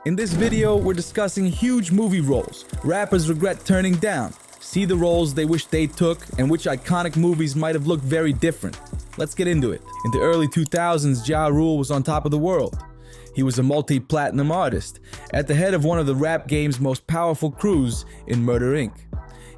In this video, we're discussing huge movie roles rappers regret turning down. See the roles they wish they took and which iconic movies might have looked very different. Let's get into it. In the early 2000s, Ja Rule was on top of the world. He was a multi-platinum artist, at the head of one of the rap game's most powerful crews in Murder Inc.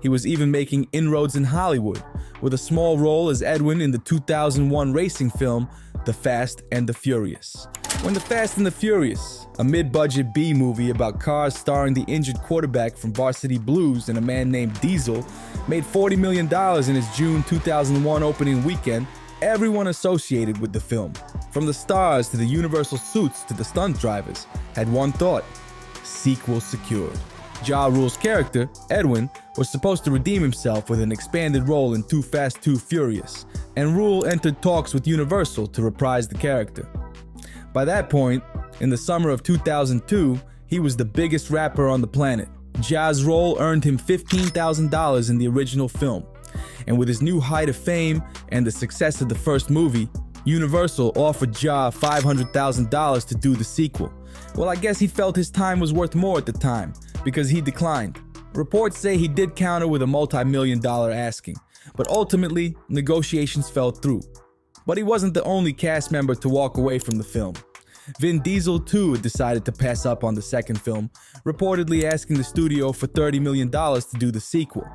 He was even making inroads in Hollywood, with a small role as Edwin in the 2001 racing film, The Fast and the Furious. When The Fast and the Furious, a mid-budget B-movie about cars starring the injured quarterback from Varsity Blues and a man named Diesel, made $40 million in its June 2001 opening weekend, everyone associated with the film, from the stars to the Universal suits to the stunt drivers, had one thought: sequel secured. Ja Rule's character, Edwin, was supposed to redeem himself with an expanded role in Too Fast, Too Furious, and Rule entered talks with Universal to reprise the character. By that point, in the summer of 2002, he was the biggest rapper on the planet. Ja's role earned him $15,000 in the original film, and with his new height of fame and the success of the first movie, Universal offered Ja $500,000 to do the sequel. Well, I guess he felt his time was worth more at the time, because he declined. Reports say he did counter with a multi-million-dollar asking, but ultimately, negotiations fell through. But he wasn't the only cast member to walk away from the film. Vin Diesel too had decided to pass up on the second film, reportedly asking the studio for $30 million to do the sequel.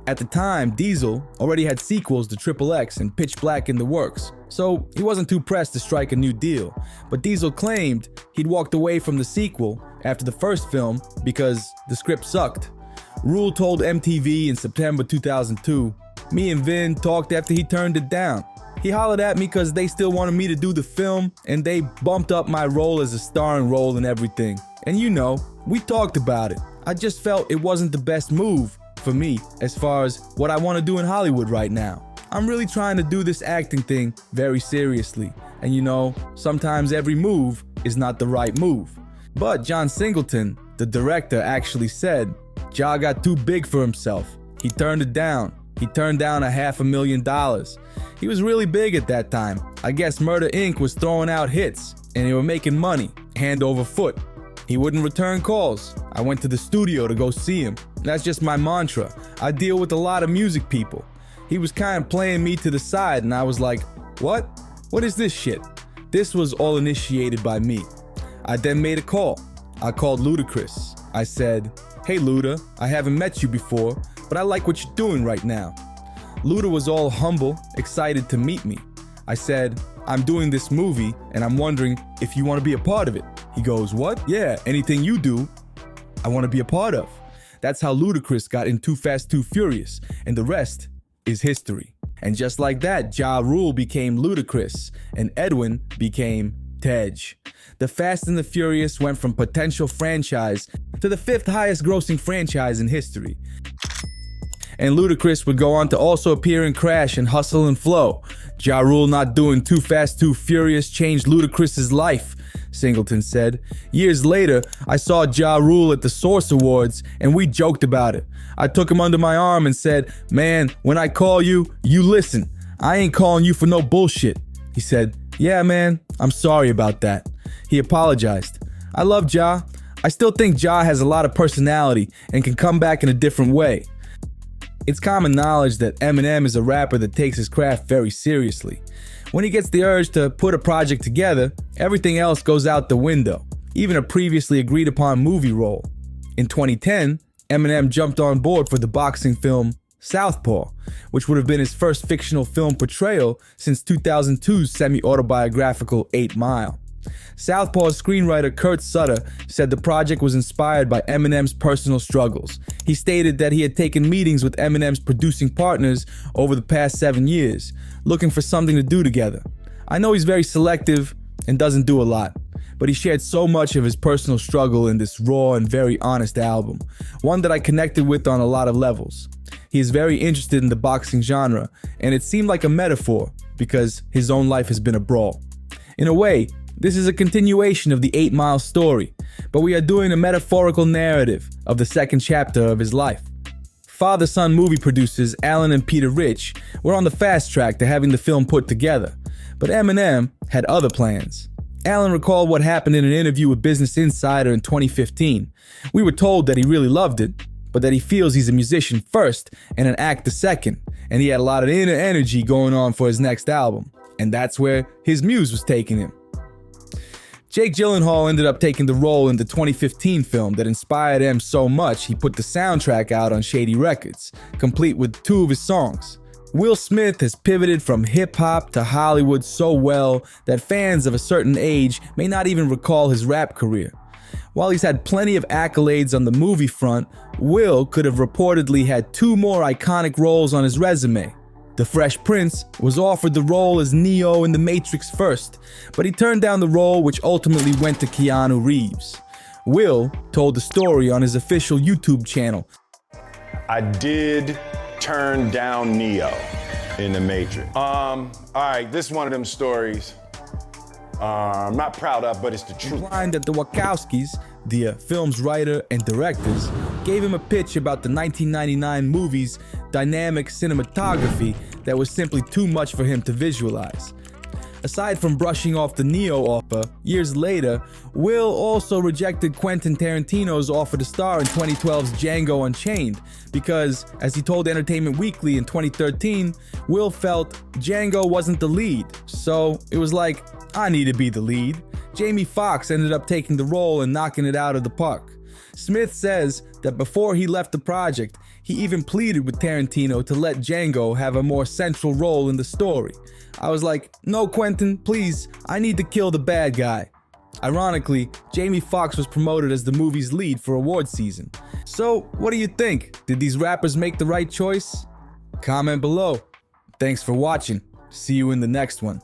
At the time, Diesel already had sequels to Triple X and Pitch Black in the works, so he wasn't too pressed to strike a new deal. But Diesel claimed he'd walked away from the sequel after the first film because the script sucked. Rule told MTV in September 2002, "Me and Vin talked after he turned it down. He hollered at me because they still wanted me to do the film, and they bumped up my role as a starring role and everything. And you know, we talked about it. I just felt it wasn't the best move for me as far as what I want to do in Hollywood right now. I'm really trying to do this acting thing very seriously. And you know, sometimes every move is not the right move." But John Singleton, the director, actually said Ja got too big for himself. He turned it down. He turned down $500,000. He was really big at that time. I guess Murder Inc. was throwing out hits, and they were making money, hand over foot. He wouldn't return calls. I went to the studio to go see him. That's just my mantra. I deal with a lot of music people. He was kind of playing me to the side, and I was like, what? What is this shit? This was all initiated by me. I then made a call. I called Ludacris. I said, "Hey Luda, I haven't met you before, but I like what you're doing right now." Luda was all humble, excited to meet me. I said, "I'm doing this movie and I'm wondering if you want to be a part of it." He goes, "What? Yeah, anything you do, I want to be a part of." That's how Ludacris got in Too Fast, Too Furious, and the rest is history. And just like that, Ja Rule became Ludacris and Edwin became Tej. The Fast and the Furious went from potential franchise to the 5th highest grossing franchise in history. And Ludacris would go on to also appear in Crash and Hustle and Flow. Ja Rule not doing Too Fast, Too Furious changed Ludacris's life, Singleton said. Years later, I saw Ja Rule at the Source Awards and we joked about it. I took him under my arm and said, "Man, when I call you, you listen. I ain't calling you for no bullshit." He said, "Yeah, man, I'm sorry about that." He apologized. I love Ja. I still think Ja has a lot of personality and can come back in a different way. It's common knowledge that Eminem is a rapper that takes his craft very seriously. When he gets the urge to put a project together, everything else goes out the window, even a previously agreed upon movie role. In 2010, Eminem jumped on board for the boxing film Southpaw, which would have been his first fictional film portrayal since 2002's semi-autobiographical 8 Mile. Southpaw's screenwriter Kurt Sutter said the project was inspired by Eminem's personal struggles. He stated that he had taken meetings with Eminem's producing partners over the past 7 years, looking for something to do together. I know he's very selective and doesn't do a lot, but he shared so much of his personal struggle in this raw and very honest album, one that I connected with on a lot of levels. He is very interested in the boxing genre, and it seemed like a metaphor because his own life has been a brawl. In a way, this is a continuation of the 8 Mile story, but we are doing a metaphorical narrative of the second chapter of his life. Father-son movie producers Alan and Peter Rich were on the fast track to having the film put together, but Eminem had other plans. Allen recalled what happened in an interview with Business Insider in 2015. We were told that he really loved it, but that he feels he's a musician first and an actor second, and he had a lot of inner energy going on for his next album, and that's where his muse was taking him. Jake Gyllenhaal ended up taking the role in the 2015 film that inspired M so much he put the soundtrack out on Shady Records, complete with 2 of his songs. Will Smith has pivoted from hip-hop to Hollywood so well that fans of a certain age may not even recall his rap career. While he's had plenty of accolades on the movie front, Will could have reportedly had 2 more iconic roles on his resume. The Fresh Prince was offered the role as Neo in The Matrix first, but he turned down the role, which ultimately went to Keanu Reeves. Will told the story on his official YouTube channel. I did turn down Neo in The Matrix. All right, this is one of them stories I'm not proud of, but it's the truth. Implying that the Wachowskis, the film's writer and directors, gave him a pitch about the 1999 movie's dynamic cinematography that was simply too much for him to visualize. Aside from brushing off the Neo offer, years later, Will also rejected Quentin Tarantino's offer to star in 2012's Django Unchained because, as he told Entertainment Weekly in 2013, Will felt Django wasn't the lead, so it was like, I need to be the lead. Jamie Foxx ended up taking the role and knocking it out of the park. Smith says that before he left the project, he even pleaded with Tarantino to let Django have a more central role in the story. I was like, no Quentin, please, I need to kill the bad guy. Ironically, Jamie Foxx was promoted as the movie's lead for award season. So, what do you think? Did these rappers make the right choice? Comment below. Thanks for watching. See you in the next one.